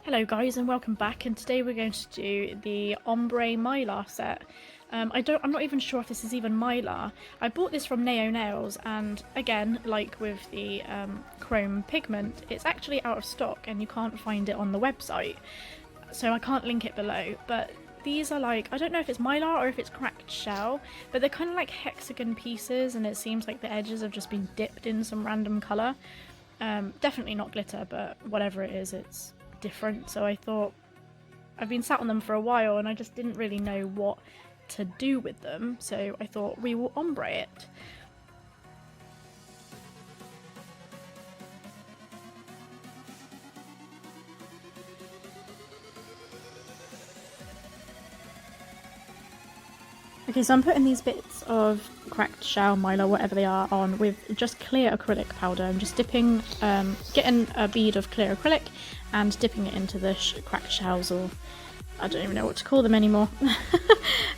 Hello guys and welcome back, and today we're going to do the ombre mylar set. I'm not even sure if this is even mylar. I bought this from Nails, and again, like with the chrome pigment, it's actually out of stock and you can't find it on the website, so I can't link it below. But these are like, I don't know if it's mylar or if it's cracked shell, but they're kind of like hexagon pieces, and it seems like the edges have just been dipped in some random colour. Definitely not glitter, but whatever it is, it's different. So I thought, I've been sat on them for a while and I just didn't really know what to do with them, so I thought we will ombre it. Okay, so I'm putting these bits of cracked shell, mylar, whatever they are, on with just clear acrylic powder. I'm just dipping, getting a bead of clear acrylic and dipping it into the cracked shells, or I don't even know what to call them anymore,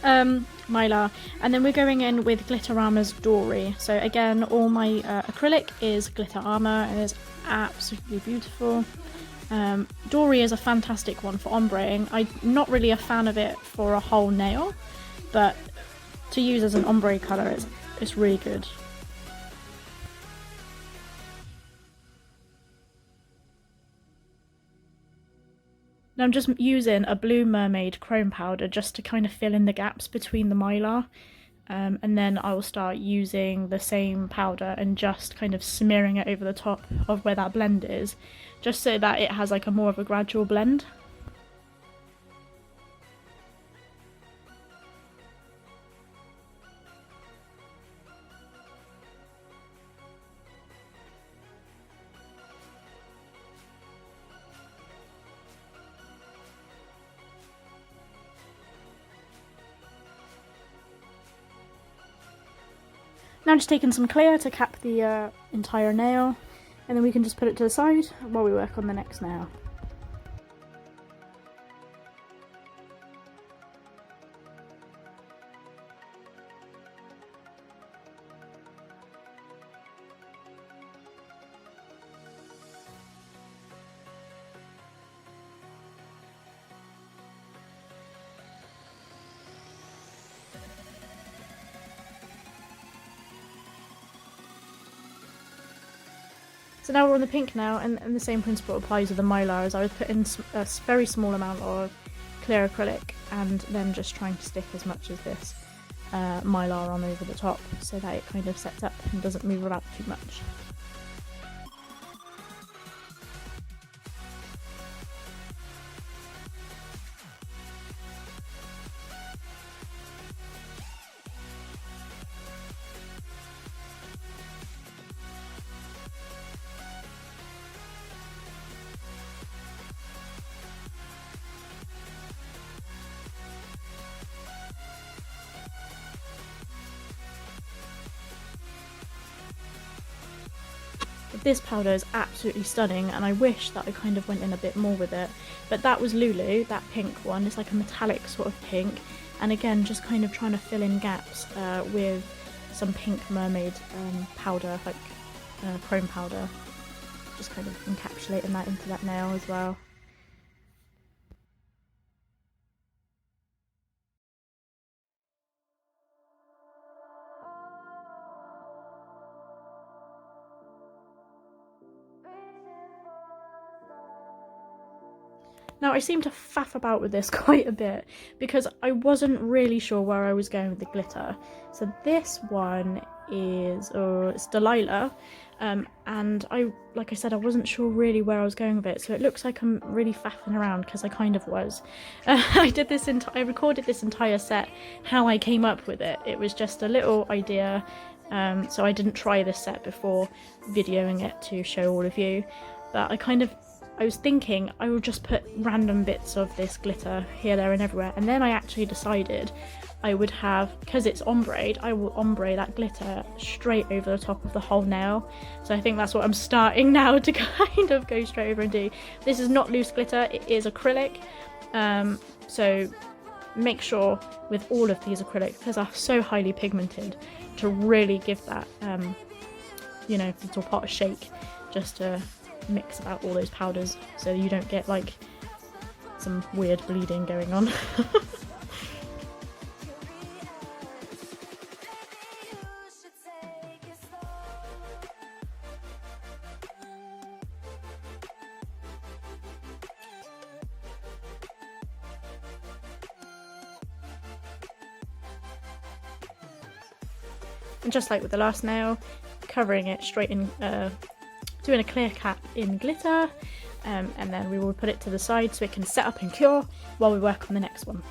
mylar. And then we're going in with Glitterama's Dory. So again, all my acrylic is glitter armour and it's absolutely beautiful. Dory is a fantastic one for ombreing. I'm not really a fan of it for a whole nail, but to use as an ombre colour, it's really good. Now I'm just using a blue mermaid chrome powder just to kind of fill in the gaps between the mylar, and then I will start using the same powder and just kind of smearing it over the top of where that blend is, just so that it has like a more of a gradual blend. Now I'm just taking some clear to cap the entire nail, and then we can just put it to the side while we work on the next nail. So now we're on the pink now, and the same principle applies with the mylar, as I was putting a very small amount of clear acrylic and then just trying to stick as much as this mylar on over the top so that it kind of sets up and doesn't move about too much. This powder is absolutely stunning, and I wish that I kind of went in a bit more with it, but that was Lulu, that pink one. It's like a metallic sort of pink, and again just kind of trying to fill in gaps with some pink mermaid powder, like chrome powder, just kind of encapsulating that into that nail as well. Now I seem to faff about with this quite a bit because I wasn't really sure where I was going with the glitter. So this one is, it's Delihla, and like I said, I wasn't sure really where I was going with it, so it looks like I'm really faffing around because I kind of was. I recorded this entire set how I came up with it. It was just a little idea, so I didn't try this set before videoing it to show all of you, but I was thinking I would just put random bits of this glitter here, there and everywhere, and then I actually decided I would have, because it's ombreed, I will ombre that glitter straight over the top of the whole nail. So I think that's what I'm starting now to kind of go straight over and do. This is not loose glitter, it is acrylic, so make sure with all of these acrylics, because they're so highly pigmented, to really give that you know, little pot of shake, just to mix about all those powders so you don't get like some weird bleeding going on. And just like with the last nail, covering it straight in, doing a clear cap in glitter, and then we will put it to the side so it can set up and cure while we work on the next one.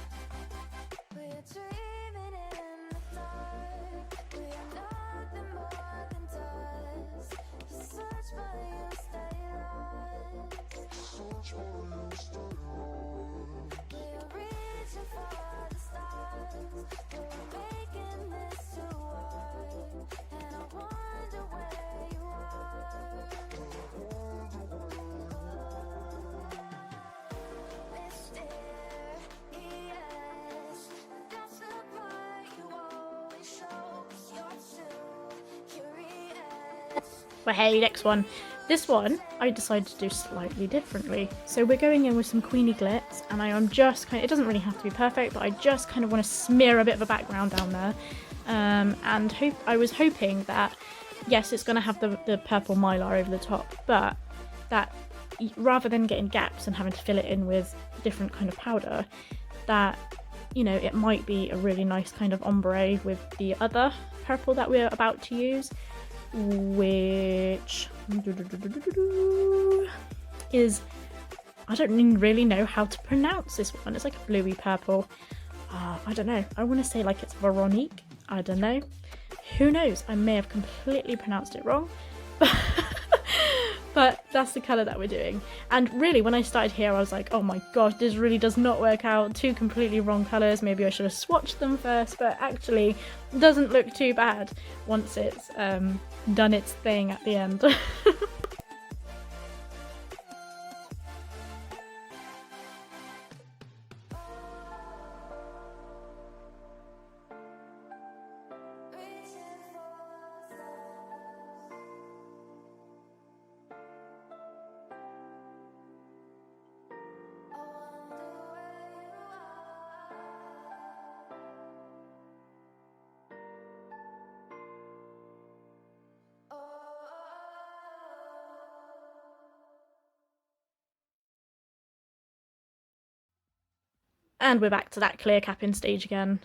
Well, hey, next one. This one I decided to do slightly differently. So we're going in with some Queenie glitz, and I am just kind of, it doesn't really have to be perfect, but I just kind of want to smear a bit of a background down there. And I was hoping that, yes, it's going to have the purple mylar over the top, but that rather than getting gaps and having to fill it in with different kind of powder, that, you know, it might be a really nice kind of ombre with the other purple that we're about to use, which is, I don't really know how to pronounce this one. It's like a bluey purple. I don't know. I want to say like it's Veronique. I don't know. Who knows? I may have completely pronounced it wrong. But that's the colour that we're doing. And really, when I started here, I was like, oh my gosh, this really does not work out. Two completely wrong colours. Maybe I should have swatched them first, but actually it doesn't look too bad once it's done its thing at the end. And we're back to that clear capping stage again.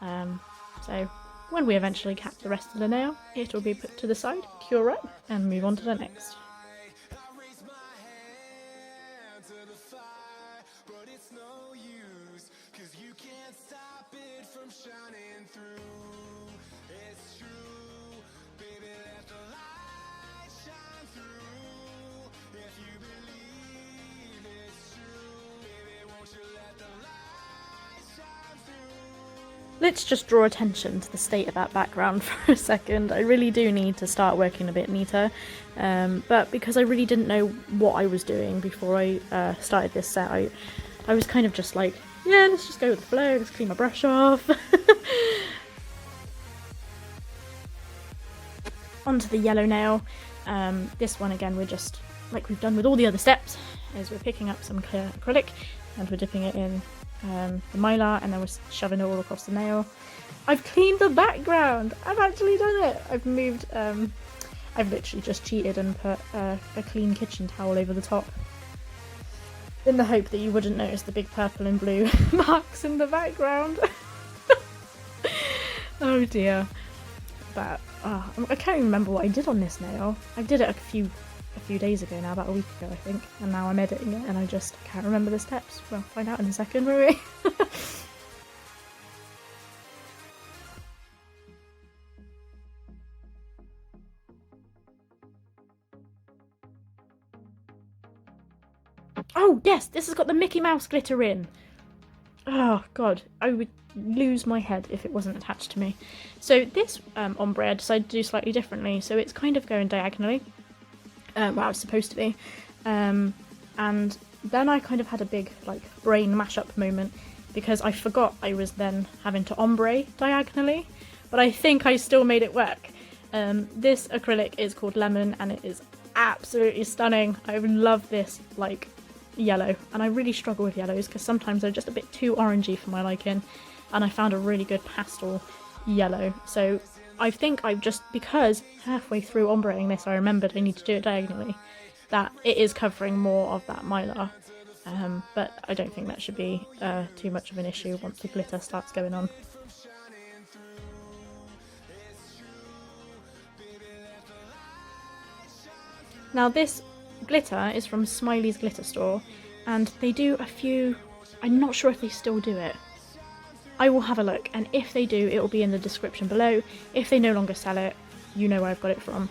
So when we eventually cap the rest of the nail, it will be put to the side, cure up, and move on to the next. Let's just draw attention to the state of that background for a second. I really do need to start working a bit neater, but because I really didn't know what I was doing before I started this set, I was kind of just like, yeah, let's just go with the flow, let's clean my brush off. Onto the yellow nail. This one again, we're just, like we've done with all the other steps, is we're picking up some clear acrylic and we're dipping it in the mylar, and then we're shoving it all across the nail. I've cleaned the background! I've actually done it! I've moved, I've literally just cheated and put a clean kitchen towel over the top, in the hope that you wouldn't notice the big purple and blue marks in the background. Oh dear. But I can't even remember what I did on this nail. I did it a few days ago now, about a week ago I think, and now I'm editing it and I just can't remember the steps. We'll find out in a second, will we? Oh yes, this has got the Mickey Mouse glitter in. Oh god, I would lose my head if it wasn't attached to me. So this ombre I decided to do slightly differently, so it's kind of going diagonally. Well, it's supposed to be, and then I kind of had a big like brain mash-up moment because I forgot I was then having to ombre diagonally, but I think I still made it work. This acrylic is called Lemon and it is absolutely stunning. I love this like yellow, and I really struggle with yellows because sometimes they're just a bit too orangey for my liking, and I found a really good pastel yellow. So I think I've just, because halfway through ombreing this I remembered I need to do it diagonally, that it is covering more of that mylar. But I don't think that should be too much of an issue once the glitter starts going on. Now this glitter is from Smiley's Glitter Store, and they do a few, I'm not sure if they still do it. I will have a look, and if they do, it will be in the description below. If they no longer sell it, you know where I've got it from.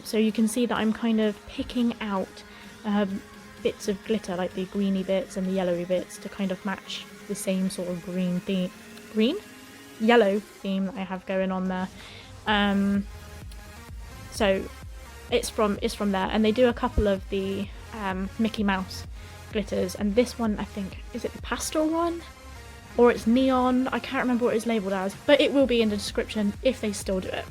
So you can see that I'm kind of picking out bits of glitter, like the greeny bits and the yellowy bits, to kind of match the same sort of yellow theme that I have going on there. So it's from there, and they do a couple of the Mickey Mouse glitters, and this one, I think, is it the pastel one? Or it's neon, I can't remember what it's labelled as, but it will be in the description if they still do it.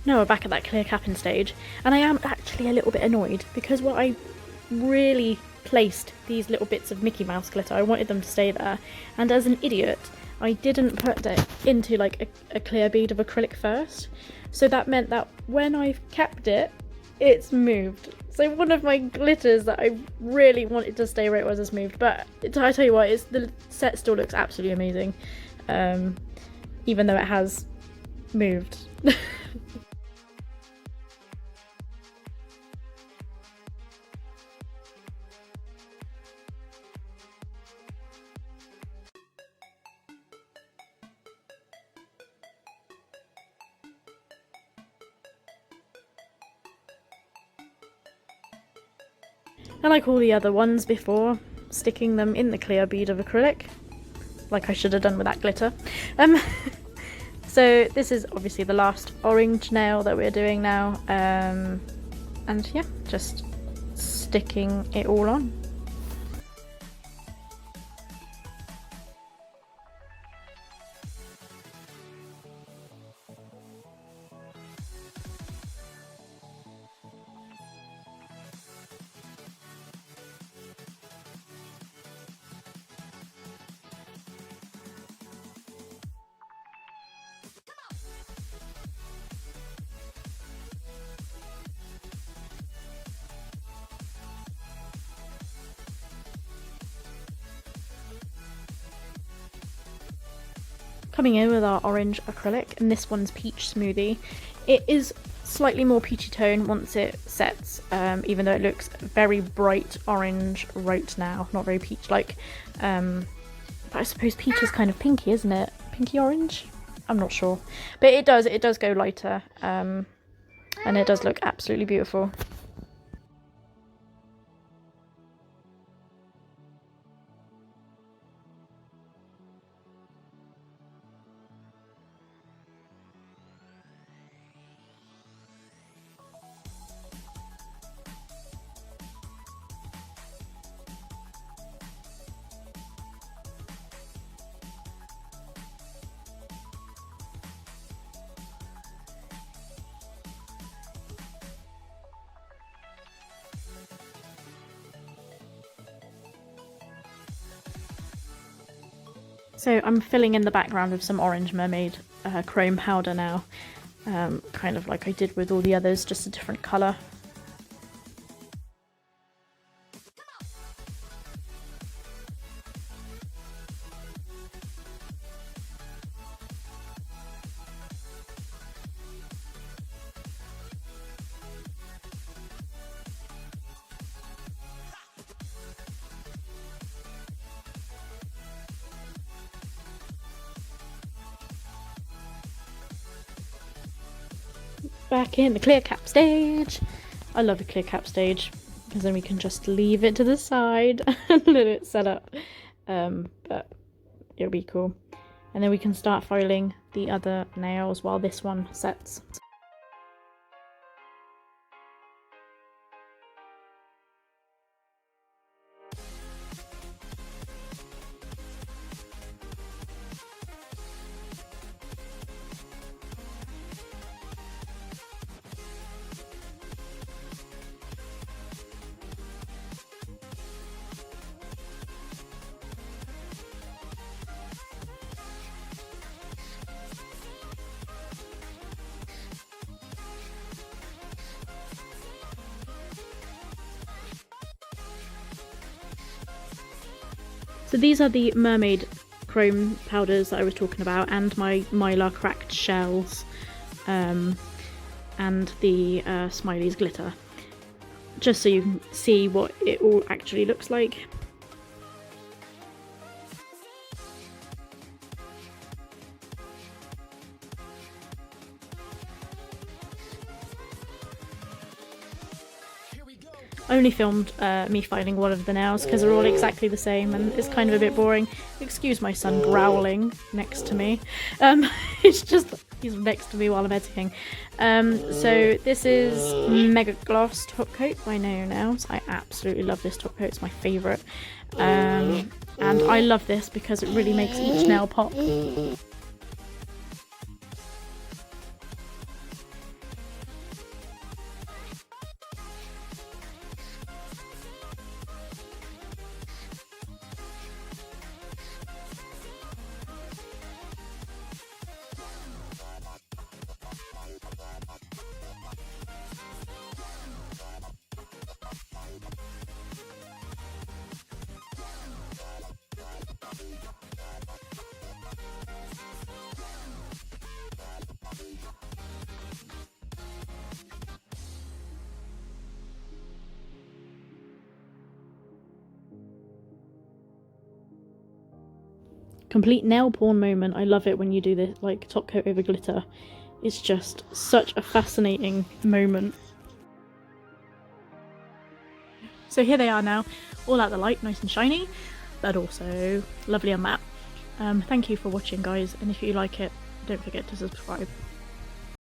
Now we're back at that clear capping stage, and I am actually a little bit annoyed because what I really placed these little bits of Mickey Mouse glitter, I wanted them to stay there, and as an idiot I didn't put it into like a clear bead of acrylic first, so that meant that when I've kept it, it's moved. So one of my glitters that I really wanted to stay where it was has moved, but I tell you what, the set still looks absolutely amazing, even though it has moved. And like all the other ones before, sticking them in the clear bead of acrylic, like I should have done with that glitter. So this is obviously the last orange nail that we're doing now, and yeah, just sticking it all on. Coming in with our orange acrylic, and this one's peach smoothie. It is slightly more peachy tone once it sets, even though it looks very bright orange right now, not very peach like. But I suppose peach is kind of pinky, isn't it? Pinky orange? I'm not sure, but it does go lighter, and it does look absolutely beautiful. So I'm filling in the background with some orange mermaid chrome powder now, kind of like I did with all the others, just a different colour. Back in the clear cap stage. I love the clear cap stage because then we can just leave it to the side and let it set up, but it'll be cool. And then we can start filing the other nails while this one sets. So these are the mermaid chrome powders that I was talking about, and my mylar cracked shells, and the Smiley's glitter, just so you can see what it all actually looks like. I only filmed me filing one of the nails because they're all exactly the same and it's kind of a bit boring. Excuse my son growling next to me. It's just, he's next to me while I'm editing. So this is Mega Gloss Top Coat by No Nails. I absolutely love this top coat, it's my favourite. And I love this because it really makes each nail pop. Complete nail porn moment. I love it when you do this, like, top coat over glitter. It's just such a fascinating moment. So here they are now, all out the light, nice and shiny, but also lovely and matte. Thank you for watching, guys, and if you like it, don't forget to subscribe.